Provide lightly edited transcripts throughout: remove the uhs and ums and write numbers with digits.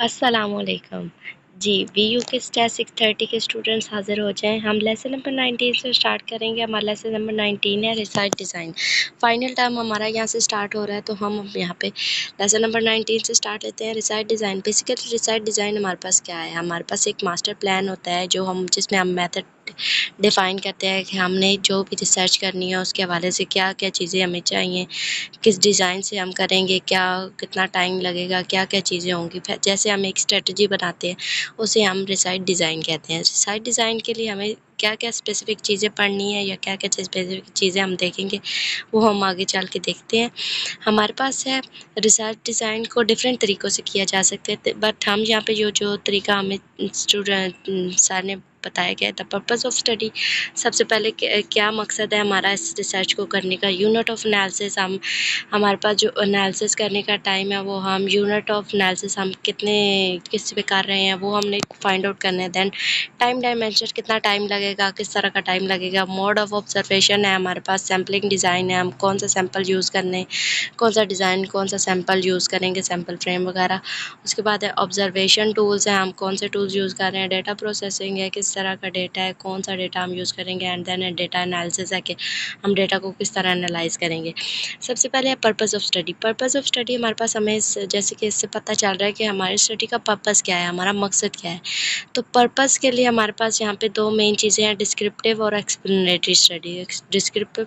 अस्सलामुअलैकुम। जी, वीयू के स्टैट 6:30 के स्टूडेंट्स हाज़िर हो जाएँ। हम लेसन नंबर 19 से स्टार्ट करेंगे। हमारा लेसन नंबर 19 है रिसर्च डिज़ाइन। फाइनल टर्म हमारा यहाँ से स्टार्ट हो रहा है, तो हम अब यहाँ पे लेसन नंबर 19 से स्टार्ट लेते हैं। Research design, basically research design हमारे पास क्या है? हमारे पास एक मास्टर प्लान होता है जो हम जिसमें हम मेथड डिफ़ाइन करते हैं कि हमने जो भी रिसर्च करनी है उसके हवाले से क्या-क्या चीज़ें हमें चाहिए, किस डिज़ाइन से हम करेंगे, क्या कितना टाइम लगेगा, क्या-क्या चीज़ें होंगी। फिर जैसे हम एक स्ट्रेटजी बनाते हैं, उसे हम रिसर्च डिज़ाइन कहते हैं। रिसर्च डिज़ाइन के लिए हमें क्या-क्या स्पेसिफ़िक चीज़ें पढ़नी है या क्या-क्या स्पेसिफ़िक चीज़ें हम देखेंगे, वो हम आगे चल के देखते हैं। हमारे पास है रिसर्च डिज़ाइन को डिफरेंट तरीक़ों से किया जा सकता है, बट हम यहाँ पे जो तरीका हमें स्टूडेंट सर ने बताया गया है, द पर्पज़ ऑफ स्टडी। सबसे पहले क्या मकसद है हमारा इस रिसर्च को करने का। यूनिट ऑफ एनालिसिस, हम हमारे पास जो एनालिसिस करने का टाइम है वो हम यूनिट ऑफ एनालिसिस हम किस पे कर रहे हैं वो हमने फाइंड आउट करना है। देन टाइम डायमेंशन, कितना टाइम लगेगा, किस तरह का टाइम लगेगा। मोड ऑफ ऑब्जर्वेशन है हमारे पास, सैम्पलिंग डिज़ाइन है, हम कौन सा सैंपल यूज़ करने, कौन सा डिज़ाइन, कौन सा सैंपल यूज़ करेंगे, सैंपल फ्रेम वगैरह। उसके बाद है ऑब्जर्वेशन टूल्स हैं, हम कौन से टूल्स यूज़ कर रहे हैं। डेटा प्रोसेसिंग है, किस तरह का डेटा है, कौन सा डेटा हम यूज़ करेंगे। एंड देन डेटा एनालिसिस है कि हम डेटा को किस तरह एनालाइज करेंगे। सबसे पहले है purpose of study. Purpose of study हमारे पास हमें जैसे कि इससे पता चल रहा है कि हमारी स्टडी का पर्पज़ क्या है, हमारा मकसद क्या है। तो पर्पज़ के लिए हमारे पास यहाँ पे दो मेन चीज़ें हैं, डिस्क्रिप्टिव और एक्सप्लेनेटरी स्टडी। डिस्क्रिप्टिव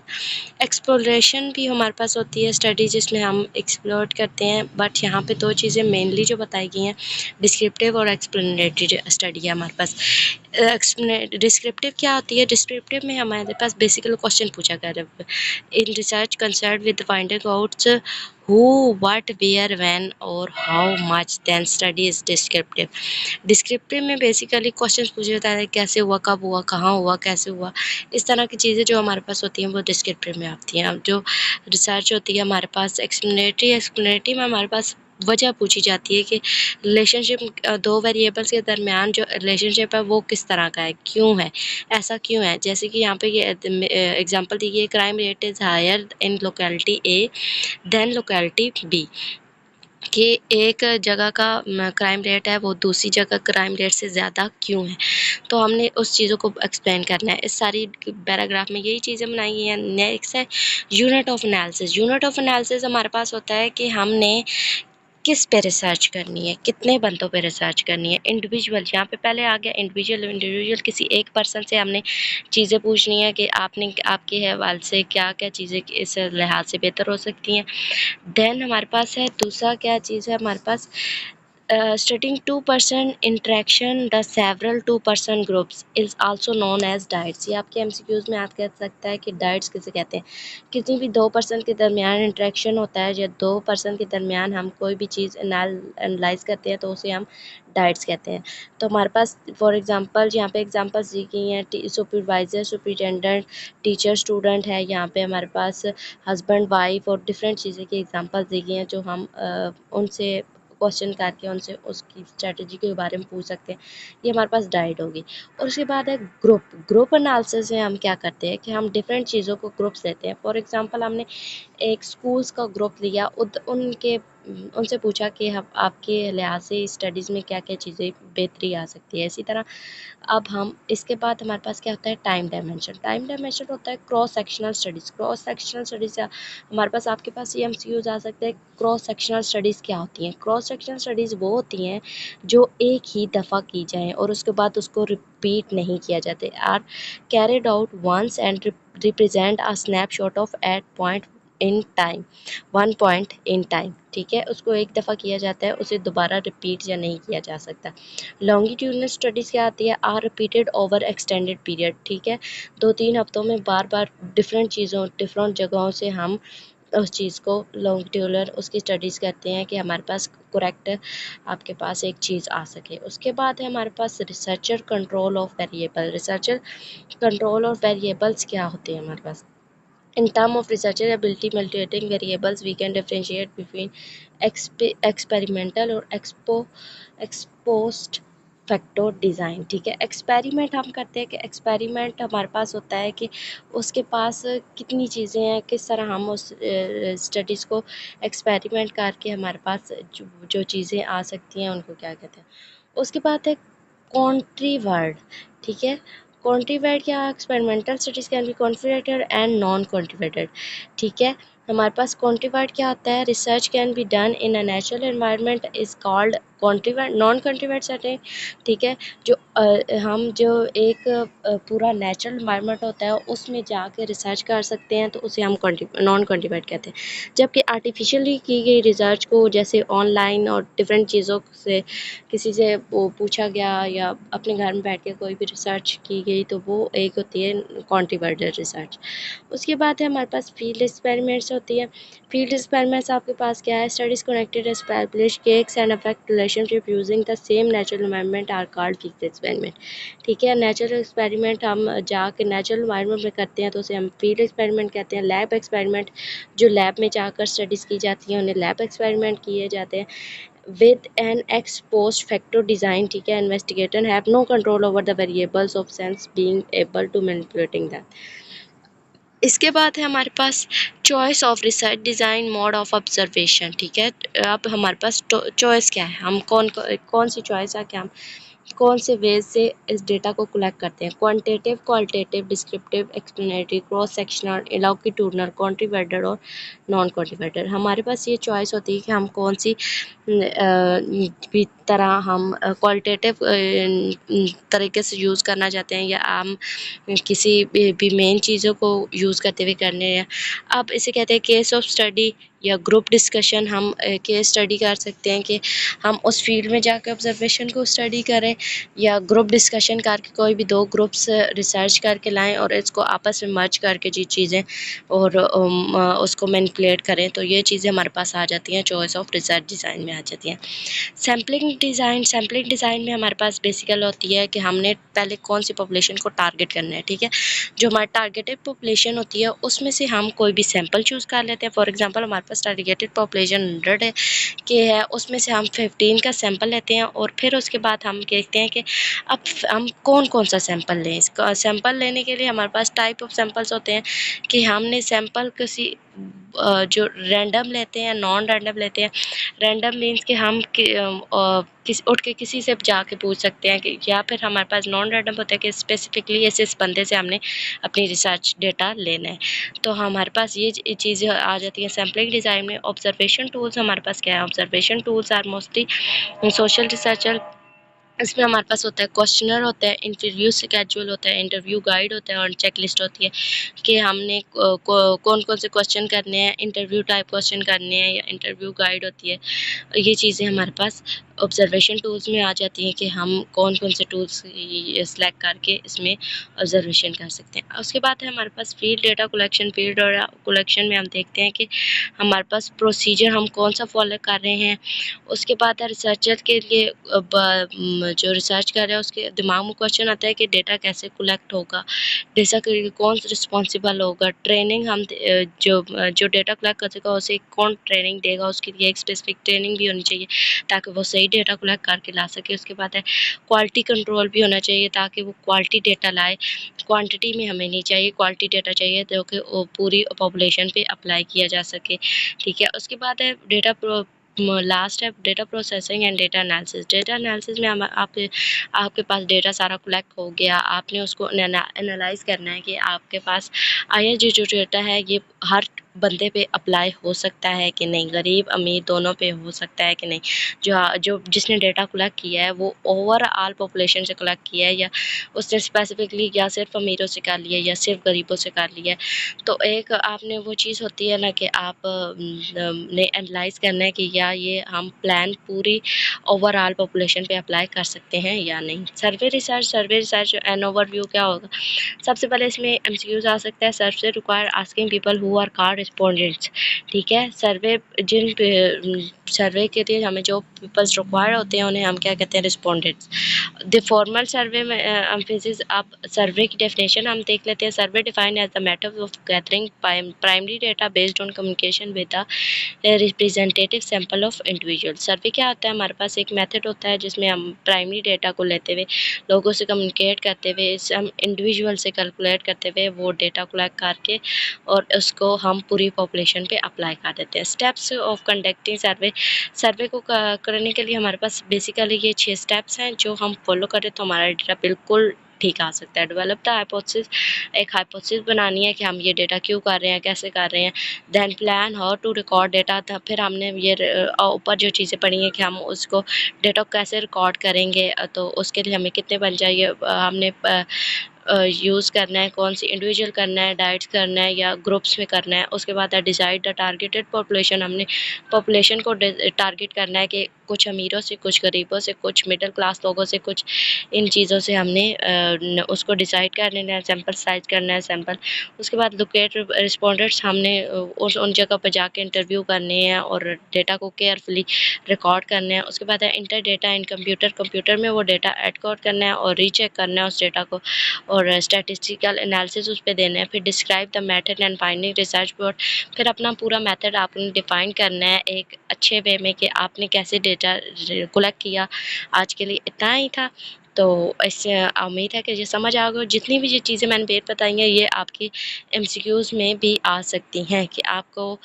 एक्सप्लोरेशन भी हमारे पास होती है स्टडी जिसमें हम एक्सप्लोर करते हैं, बट यहाँ पे दो चीज़ें मेनली जो बताई गई हैं, डिस्क्रिप्टिव और एक्सप्लेनेटरी स्टडी है हमारे पास। डिस्क्रिप्टिव क्या होती है? डिस्क्रिप्टिव में हमारे पास बेसिकली क्वेश्चन पूछा गया है in research concern with finding out who, what, where, when और how much, then study is descriptive. Descriptive में बेसिकली क्वेश्चन पूछे जाता है, कैसे हुआ, कब हुआ, कहाँ हुआ, कैसे हुआ। इस तरह की चीज़ें जो हमारे पास होती हैं वो डिस्क्रिप्टिव में आती हैं। अब जो रिसर्च होती है हमारे पास एक्सप्लेनेटरी में हमारे पास वजह पूछी जाती है कि रिलेशनशिप, दो वेरिएबल्स के दरमियान जो रिलेशनशिप है वो किस तरह का है, क्यों है, ऐसा क्यों है। जैसे कि यहाँ पे ये एग्जांपल दी गई है, crime rate is higher in locality A than locality B, कि एक जगह का क्राइम रेट है वो दूसरी जगह क्राइम रेट से ज़्यादा क्यों है। तो हमने उस चीज़ों को एक्सप्लेन करना है। इस सारी पैराग्राफ में यही चीज़ें बनाई गई हैं। नेक्स्ट है unit of analysis. Unit of analysis हमारे पास होता है कि हमने किस पे रिसर्च करनी है, कितने बंदों पे रिसर्च करनी है। इंडिविजुअल, यहाँ पे पहले आ गया इंडिविजुअल किसी एक पर्सन से हमने चीज़ें पूछनी है कि आपने आपके हवाले से क्या-क्या चीज़ें इस लिहाज से बेहतर हो सकती हैं। देन हमारे पास है दूसरा क्या चीज़ है हमारे पास, studying two-person interaction the several two-person groups is also known as diets। ये आपके MCQs में आप कह सकता है कि डाइट्स किसे कहते हैं। किसी भी दो पर्सन के दरमियान इंटरेक्शन होता है या दो पर्सन के दरमियान हम कोई भी चीज़ एनालाइज करते हैं तो उसे हम डाइट्स कहते हैं। तो हमारे पास फॉर एग्जांपल यहाँ पे एग्जांपल्स दी गई हैं, सुपरवाइज़र, सुपरिटेंडेंट, टीचर, स्टूडेंट है। यहाँ पे हमारे पास हस्बैंड, वाइफ और डिफरेंट चीज़ें की एग्जांपल्स दी गई हैं जो हम उनसे क्वेश्चन करके उनसे उसकी स्ट्रेटजी के बारे में पूछ सकते हैं। ये हमारे पास डाइट होगी। और उसके बाद है ग्रुप एनालिसिस में हम क्या करते हैं कि हम डिफरेंट चीज़ों को ग्रुप्स लेते हैं। फॉर एग्जांपल हमने एक स्कूल्स का ग्रुप लिया, उनसे पूछा कि हम आपके लिहाज से स्टडीज़ में क्या-क्या चीज़ें बेहतरी आ सकती है। इसी तरह अब हम इसके बाद हमारे पास क्या होता है, टाइम डायमेंशन। टाइम डायमेंशन होता है cross sectional studies. Cross sectional studies हमारे पास आपके पास ये MCQs आ सकते हैं। क्रॉस सेक्शनल स्टडीज़ क्या होती हैं? क्रॉस सेक्शनल स्टडीज़ वो होती हैं जो एक ही दफ़ा की जाएँ और उसके बाद उसको रिपीट नहीं किया जाते। Are carried out once and represent a snapshot of at point in time, one point in time. ठीक है, उसको एक दफ़ा किया जाता है, उसे दोबारा रिपीट या नहीं किया जा सकता। लॉन्गिट्यूडनल स्टडीज़ क्या आती है, are repeated over extended period. ठीक है, 2-3 हफ्तों में बार बार डिफरेंट जगहों से हम उस चीज़ को लॉन्गिट्यूडनल उसकी स्टडीज़ करते हैं कि हमारे पास करेक्ट आपके पास एक चीज़ आ सके। उसके बाद है हमारे पास researcher control of variable. Researcher control of variables क्या होते हैं हमारे पास। In terms of researcher ability multiplicating variables, we can differentiate between experimental or exposed facto design, ठीक है। एक्सपेरिमेंट हम करते हैं कि एक्सपेरिमेंट हमारे पास होता है कि उसके पास कितनी चीज़ें हैं, किस तरह हम उस स्टडीज़ को एक्सपेरिमेंट करके हमारे पास जो चीज़ें आ सकती हैं उनको क्या कहते हैं। उसके बाद है कॉन्ट्री वर्ड, ठीक है। कॉन्ट्री वर्ड क्या, experimental studies can be contributed and non contributed, ठीक है। हमारे पास कॉन्ट्रीवर्ट क्या होता है, research can be done in a natural environment is called contrived. Non contrived setting, ठीक है, जो हम जो एक पूरा नेचुरल एनवायरनमेंट होता है उसमें जाके रिसर्च कर सकते हैं तो उसे हम नॉन कॉन्ट्रीवर्ट कहते हैं। जबकि आर्टिफिशियली की गई रिसर्च को, जैसे ऑनलाइन और डिफरेंट चीज़ों से किसी से वो पूछा गया या अपने घर में बैठ के कोई भी रिसर्च की गई, तो वो एक होती है कॉन्ट्रीवर्टेड रिसर्च। उसके बाद है हमारे पास फील्ड एक्सपेरिमेंट्स होती है। फील्ड एक्सपेरिमेंट्स आपके पास क्या है, studies connected establish cause and effect relationship using the same natural environment are called field experiment, ठीक है। नेचुरल एक्सपेरिमेंट हम जाके नेचुरल एनवायरनमेंट में करते हैं तो उसे हम फील्ड एक्सपेरिमेंट कहते हैं। लैब एक्सपेरिमेंट जो लैब में जाकर स्टडीज़ की जाती हैं उन्हें लैब एक्सपेरिमेंट किए जाते हैं। with an ex post facto design, ठीक है, investigator have no control over the variables of sense being able to manipulating them। इसके बाद है हमारे पास choice of research design mode of observation, ठीक है। अब हमारे पास चॉइस क्या है, हम कौन सी चॉइस है कि हम कौन से वेज से इस डेटा को कलेक्ट करते हैं। Quantitative, qualitative, descriptive, explanatory, cross sectional, longitudinal, contributed और नॉन कॉन्ट्रीब्यूटेड। हमारे पास ये चॉइस होती है कि हम कौन सी भी तरह हम क्वालिटेटिव तरीके से यूज़ करना चाहते हैं या हम किसी भी मेन चीज़ों को यूज़ करते हुए करने हैं। अब इसे कहते हैं केस ऑफ स्टडी या ग्रुप डिस्कशन। हम केस स्टडी कर सकते हैं कि हम उस फील्ड में जाकर ऑब्जर्वेशन को स्टडी करें या ग्रुप डिस्कशन करके कोई भी दो ग्रुप्स रिसर्च करके लाएं और इसको आपस में मर्ज करके जी चीज़ें और उसको मैनिपुलेट करें, तो ये चीज़ें हमारे पास आ जाती हैं, चॉइस ऑफ रिसर्च डिज़ाइन में आ जाती हैं। सैम्पलिंग डिज़ाइन में हमारे पास बेसिकल होती है कि हमने पहले कौन सी पॉपुलेशन को टारगेट करना है, ठीक है। जो हमारी टारगेटेड पॉपुलेशन होती है उसमें से हम कोई भी सैंपल चूज़ कर लेते हैं। फॉर एग्जांपल हमारे पास टारगेटेड पॉपुलेशन 100 है के है, उसमें से हम 15 का सैंपल लेते हैं और फिर उसके बाद हम देखते हैं कि अब हम कौन सा सैंपल लें। इसका सैंपल लेने के लिए हमारे पास टाइप ऑफ सैंपल्स होते हैं कि हमने सैंपल किसी जो रैंडम लेते हैं, नॉन रैंडम लेते हैं। रैंडम मीन्स कि हम उठ के किसी से जाके पूछ सकते हैं कि, या फिर हमारे पास नॉन रैंडम होता है कि स्पेसिफिकली इस बंदे से हमने अपनी रिसर्च डेटा लेना है। तो हमारे पास ये चीज़ें आ जाती हैं सैम्पलिंग डिज़ाइन में। ऑब्जर्वेशन टूल्स हमारे पास क्या है, observation tools are mostly social researcher. इसमें हमारे पास होता है क्वेश्चनर होता है, इंटरव्यू स्केड्यूल होता है, इंटरव्यू गाइड होता है और चेक लिस्ट होती है कि हमने कौन कौन से क्वेश्चन करने हैं, इंटरव्यू टाइप क्वेश्चन करने हैं या इंटरव्यू गाइड होती है। ये चीज़ें हमारे पास ऑब्जर्वेशन टूल्स में आ जाती हैं कि हम कौन कौन से टूल्स सेलेक्ट करके इसमें ऑब्जर्वेशन कर सकते हैं। उसके बाद है हमारे पास field data collection. Field data collection में हम देखते हैं कि हमारे पास प्रोसीजर हम कौन सा फॉलो कर रहे हैं। उसके बाद है रिसर्चर के लिए जो रिसर्च कर रहा है उसके दिमाग में क्वेश्चन आता है कि डेटा कैसे कलेक्ट होगा, डेटा के लिए कौन रिस्पॉन्सिबल होगा। ट्रेनिंग हम जो डेटा कलेक्ट करेगा उसे कौन ट्रेनिंग देगा, उसके लिए एक स्पेसिफिक ट्रेनिंग भी होनी चाहिए ताकि वो सही डेटा कलेक्ट करके ला सके। उसके बाद है क्वालिटी कंट्रोल भी होना चाहिए ताकि वो क्वालिटी डेटा लाए। क्वांटिटी में हमें नहीं चाहिए, क्वालिटी डेटा चाहिए जो कि वो पूरी पॉपुलेशन पे अप्लाई किया जा सके, ठीक है। उसके बाद है लास्ट है data processing and data analysis. Data analysis में आपके पास डेटा सारा कलेक्ट हो गया, आपने उसको एनालाइज करना है कि आपके पास आया जो डेटा है ये हर बंदे पे अप्लाई हो सकता है कि नहीं, गरीब अमीर दोनों पे हो सकता है कि नहीं। जो जिसने डेटा कलेक्ट किया है वो ओवरऑल पॉपुलेशन से कलेक्ट किया है या उसने स्पेसिफिकली या सिर्फ अमीरों से कर लिया या सिर्फ गरीबों से कर लिया है। तो एक आपने वो चीज़ होती है ना कि आप ने एनालाइज करना है कि या ये हम प्लान पूरी ओवरऑल पॉपुलेशन पे अप्लाई कर सकते हैं या नहीं। सर्वे रिसर्च एंड ओवरव्यू क्या होगा। सबसे पहले इसमें एमसीक्यूज आ सकता है। Survey require asking people who are called respondents, ठीक है। सर्वे के लिए हमें जो पीपल्स रिक्वायर्ड होते हैं उन्हें हम क्या कहते हैं, रिस्पोंडेंट्स। द फॉर्मल सर्वे में एम्फेसिस, आप सर्वे की डेफिनेशन हम देख लेते हैं। Survey defined as the method of gathering primary data based on communication with the representative sample of individual. Survey क्या होता है, हमारे पास एक मेथड होता है जिसमें हम प्राइमरी डेटा को लेते हुए, लोगों से कम्युनिकेट करते हुए, हम इंडिविजुअल से कैलकुलेट करते हुए वो डेटा कलेक्ट करके और उसको हम पूरी पॉपुलेशन पे अप्लाई कर देते हैं। स्टेप्स ऑफ कंडक्टिंग सर्वे, सर्वे को करने के लिए हमारे पास बेसिकली ये 6 स्टेप्स हैं जो हम फॉलो करें तो हमारा डेटा बिल्कुल ठीक आ सकता है। डेवलप द हाइपोथेसिस, एक हाइपोथेसिस बनानी है कि हम ये डेटा क्यों कर रहे हैं, कैसे कर रहे हैं। Then plan how to record data, फिर हमने ये ऊपर जो चीज़ें पढ़ी हैं कि हम उसको डेटा को कैसे रिकॉर्ड करेंगे, तो उसके लिए हमें कितने बन चाहिए, हमने यूज़ करना है, कौन सी इंडिविजुअल करना है, डाइट्स करना है या ग्रुप्स में करना है। उसके बाद डिसाइड द टारगेटेड पॉपुलेशन, हमने पॉपुलेशन को टारगेट करना है कि कुछ अमीरों से, कुछ गरीबों से, कुछ मिडिल क्लास लोगों से, कुछ इन चीज़ों से हमने उसको डिसाइड कर लेना है, सैंपल साइज करना है सैंपल। उसके बाद लोकेट रिस्पोंडेंट्स, हमने उन जगह पर जाके इंटरव्यू करने हैं और डेटा को केयरफुली रिकॉर्ड करना है। उसके बाद इंटर डेटा इन कंप्यूटर, कंप्यूटर में वो डेटा एड कोड करना है और रीचेक करना है उस डेटा को और स्टैटिस्टिकल एनालिसिस उस पे देना है। फिर describe the method and finding research board, फिर अपना पूरा मेथड आपने डिफाइन करना है एक अच्छे वे में कि आपने कैसे डेटा कलेक्ट किया। आज के लिए इतना ही था, तो इससे उम्मीद है कि ये समझ आ गया। जितनी भी ये चीज़ें मैंने बेर बताई हैं ये आपकी एमसीक्यूज़ में भी आ सकती हैं कि आपको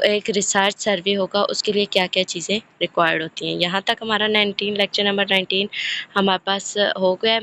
एक रिसर्च सर्वे होगा उसके लिए क्या क्या चीज़ें रिक्वायर्ड होती हैं। यहाँ तक हमारा 19 लेक्चर नंबर 19 हमारे पास हो गया है।